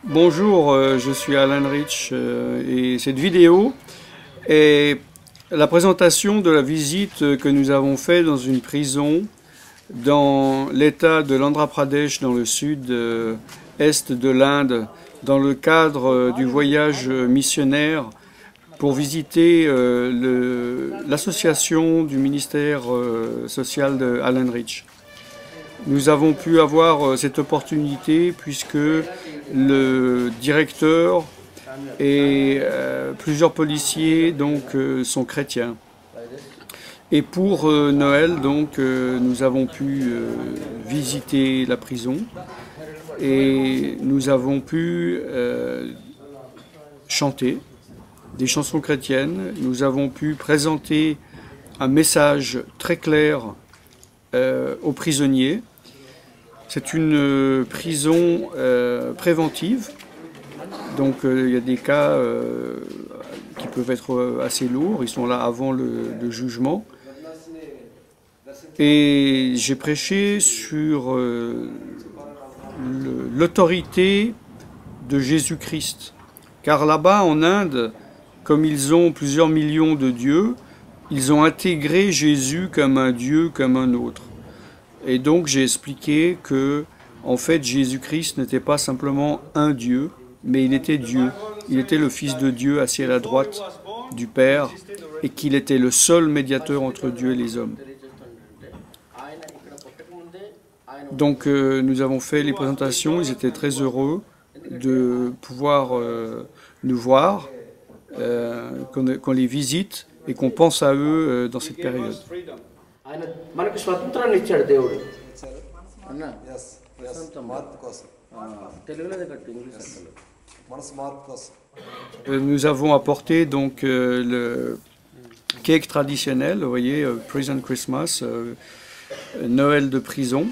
Bonjour, je suis Alan Rich et cette vidéo est la présentation de la visite que nous avons faite dans une prison dans l'état de l'Andhra Pradesh, dans le sud-est de l'Inde, dans le cadre du voyage missionnaire pour visiter l'association du ministère social de Alan Rich. Nous avons pu avoir cette opportunité puisque le directeur et plusieurs policiers donc, sont chrétiens. Et pour Noël, donc, nous avons pu visiter la prison et nous avons pu chanter des chansons chrétiennes. Nous avons pu présenter un message très clair aux prisonniers. C'est une prison préventive, donc il y a des cas qui peuvent être assez lourds, ils sont là avant le jugement. Et j'ai prêché sur l'autorité de Jésus-Christ, car là-bas en Inde, comme ils ont plusieurs millions de dieux, ils ont intégré Jésus comme un dieu, comme un autre. Et donc j'ai expliqué que, en fait, Jésus-Christ n'était pas simplement un Dieu, mais il était Dieu. Il était le Fils de Dieu assis à la droite du Père et qu'il était le seul médiateur entre Dieu et les hommes. Donc nous avons fait les présentations, ils étaient très heureux de pouvoir nous voir, qu'on les visite et qu'on pense à eux dans cette période. Nous avons apporté donc le cake traditionnel, vous voyez, Prison Christmas, Noël de prison,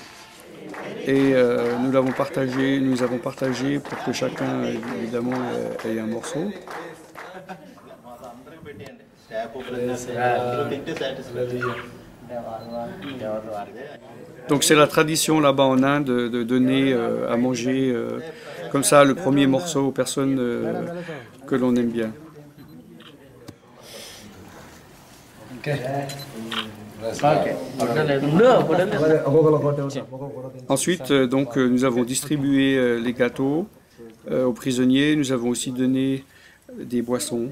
et nous avons partagé pour que chacun évidemment ait un morceau. Donc c'est la tradition là-bas en Inde de donner à manger comme ça le premier morceau aux personnes que l'on aime bien. Ensuite, donc, nous avons distribué les gâteaux aux prisonniers, nous avons aussi donné des boissons.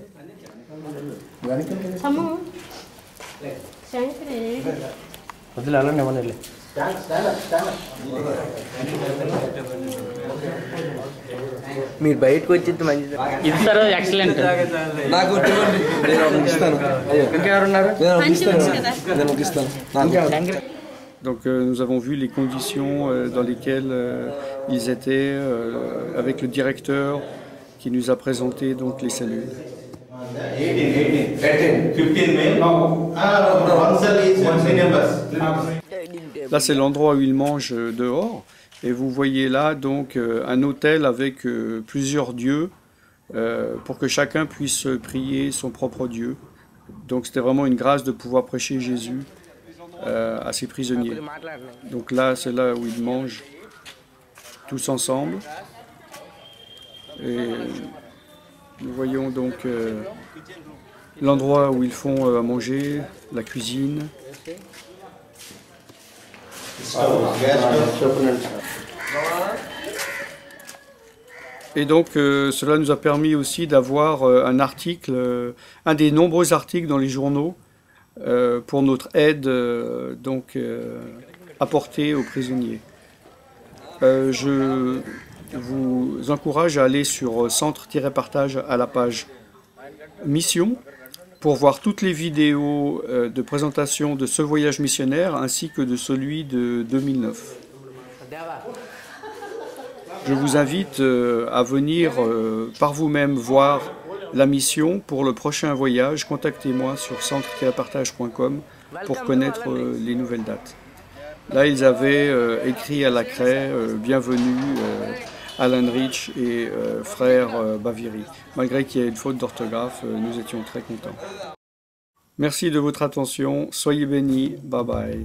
మీరు బయటకు వచ్చేది మంచిది ఇది sir excellent నాకు ఇంకెవరున్నారు Donc nous avons vu les conditions dans lesquelles ils étaient avec le directeur qui nous a présenté donc les cellules. Là c'est l'endroit où ils mangent dehors et vous voyez là donc un autel avec plusieurs dieux pour que chacun puisse prier son propre Dieu. Donc c'était vraiment une grâce de pouvoir prêcher Jésus à ces prisonniers. Donc là c'est là où ils mangent tous ensemble et nous voyons donc l'endroit où ils font à manger, la cuisine. Et donc cela nous a permis aussi d'avoir un article, un des nombreux articles dans les journaux pour notre aide apportée aux prisonniers. Je vous encourage à aller sur centre-partage à la page Mission pour voir toutes les vidéos de présentation de ce voyage missionnaire ainsi que de celui de 2009. Je vous invite à venir par vous-même voir la mission pour le prochain voyage. Contactez-moi sur centre-partage.com pour connaître les nouvelles dates. Là, ils avaient écrit à la craie « Bienvenue Alan Rich et frère Baviri ». Malgré qu'il y ait une faute d'orthographe, nous étions très contents. Merci de votre attention, soyez bénis, bye bye.